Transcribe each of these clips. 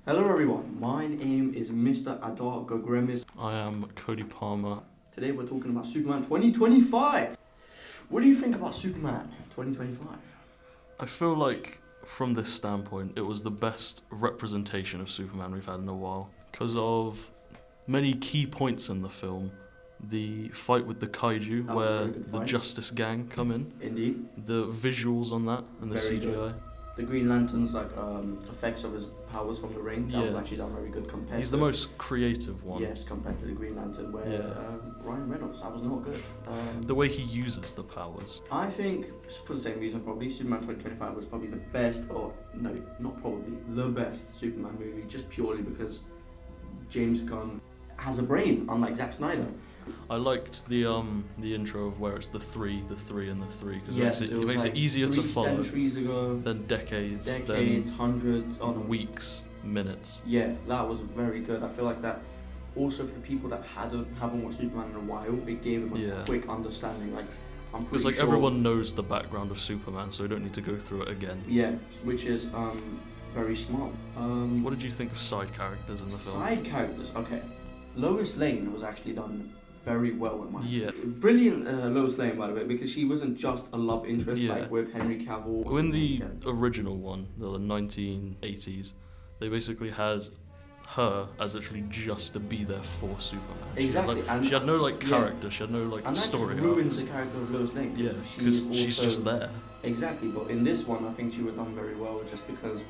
Hello everyone, my name is Mr. Adar Gogremis. I am Cody Palmer. Today we're talking about Superman 2025. What do you think about Superman 2025? I feel like from this standpoint, it was the best representation of Superman we've had in a while. Because of many key points in the film. The fight with the kaiju, That was a where very good the fight. Justice Gang come in. Indeed. The visuals on that and the Very CGI. good. The Green Lantern's effects of his powers from the ring, that was Yeah. actually done very good compared He's to... the most creative one. Yes, compared to the Green Lantern where Ryan Reynolds, that was not good. The way he uses the powers. I think, for the same reason probably, Superman 2025 was probably the best, or no, not probably, the best Superman movie, just purely because James Gunn has a brain, unlike Zack Snyder. I liked the intro of where it's the three, and the three, because Yes, it was makes like it easier to 3 follow centuries ago, than decades, hundreds, then weeks, minutes. Yeah, that was very good. I feel like that also for the people that haven't watched Superman in a while, it gave them a quick understanding. Like, I'm pretty Because like sure, everyone knows the background of Superman, so you don't need to go through it again. Yeah, which is very smart. What did you think of side characters in the film? Side characters, okay. Lois Lane was actually done very well in my opinion. Yeah. Brilliant Lois Lane, by the way, because she wasn't just a love interest like with Henry Cavill. In the original one, the 1980s, they basically had her as literally just to be there for Superman. Exactly. She had no like character, she had no like and story. And that ruins the character of Lois Lane. Yeah, because she's just there. Exactly, but in this one I think she was done very well just because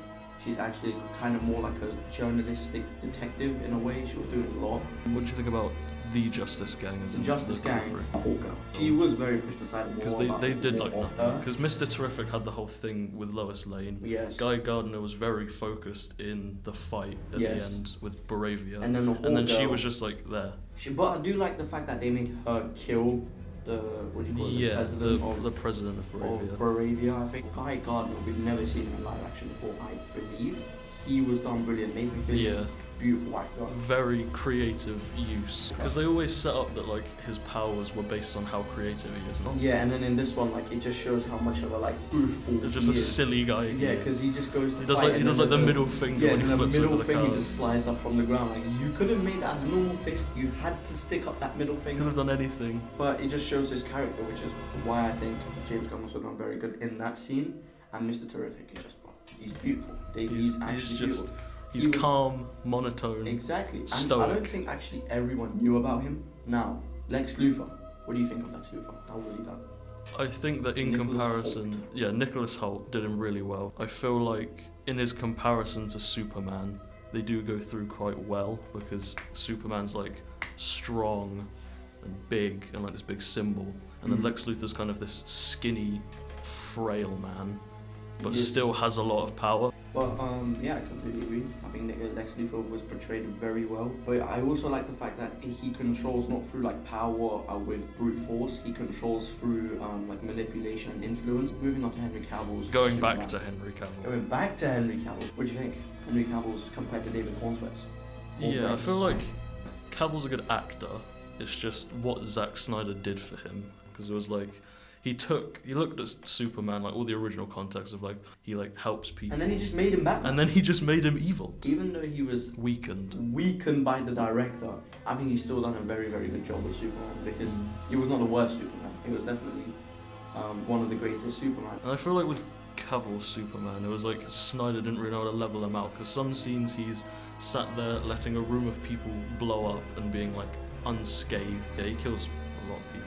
she's actually kind of more like a journalistic detective in a way. She was doing a lot. What do you think about the Justice Gang as in Justice the Gang? Hawker. She was very pushed aside because they did like nothing. Because Mr. Terrific had the whole thing with Lois Lane. Yes. Guy Gardner was very focused in the fight at the end with Baravia. And then, she was just like there. But I do like the fact that they made her kill the the president of Baravia. Baravia. I think Guy Gardner, we've never seen him in live action before. I believe he was done brilliant. Nathan Fillion, beautiful actor. Very creative use, because they always set up that like his powers were based on how creative he is. Yeah, and then in this one, like it just shows how much of a like goofball. It's just a silly guy. Yeah, because he just goes to he does like the middle finger when he flips over the cars. He just slides up from the ground. Like you could have made that a normal fist. You had to stick up that middle finger. Could have done anything. But it just shows his character, which is why I think James Gunn was done very good in that scene. And Mr. Terrific is just he's beautiful. He's actually beautiful. He's calm, monotone. Exactly. And stoic. I don't think actually everyone knew about him. Now, Lex Luthor. What do you think of Lex Luthor? How was he done? I think that in comparison, Nicholas Hoult did him really well. I feel like in his comparison to Superman, they do go through quite well because Superman's like strong and big and like this big symbol, and then Lex Luthor's kind of this skinny, frail man, but still has a lot of power. But yeah, I completely agree. I think Lex Luthor was portrayed very well. But I also like the fact that he controls not through like power with brute force. He controls through like manipulation and influence. Moving on to Henry Cavill's Going back to Henry Cavill. What do you think? Henry Cavill's compared to David Cornswear's? Yeah, I feel like Cavill's a good actor. It's just what Zack Snyder did for him, because it was like he looked at Superman, like all the original context of like he like helps people, and then he just made him Batman. And then he just made him evil. Even though he was weakened by the director, I think he's still done a very, very good job with Superman, because he was not the worst Superman. He was definitely one of the greatest Superman. And I feel like with Cavill's Superman, it was like Snyder didn't really know how to level him out, because some scenes he's sat there letting a room of people blow up and being like unscathed. Yeah, he kills a lot of people.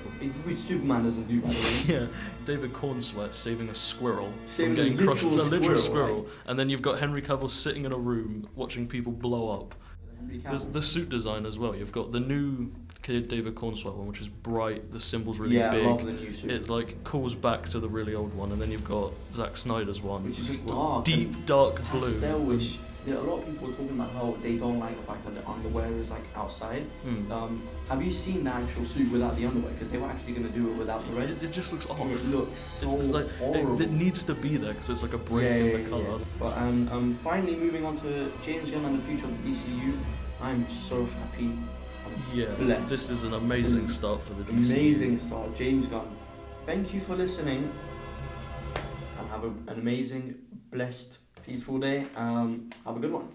Which Superman doesn't do, by the way. Yeah, David Cornswear saving a squirrel from getting crushed. A literal squirrel. Right? And then you've got Henry Cavill sitting in a room watching people blow up. There's the suit design as well. You've got the new David Cornswear one, which is bright, the symbol's really big. I love the new suit. It like calls back to the really old one, and then you've got Zack Snyder's one, which is just dark, deep dark blue. Pastel-ish. A lot of people are talking about how they don't like the fact that the underwear is like outside. Have you seen the actual suit without the underwear? Because they were actually going to do it without the red. It just looks off. It looks so horrible. It needs to be there because it's like a break in the colour. But finally moving on to James Gunn and the future of the DCU, I'm so happy. Blessed. This is an amazing start for the DCU. Amazing start, James Gunn. Thank you for listening, and have an amazing, blessed, peaceful day. Have a good one.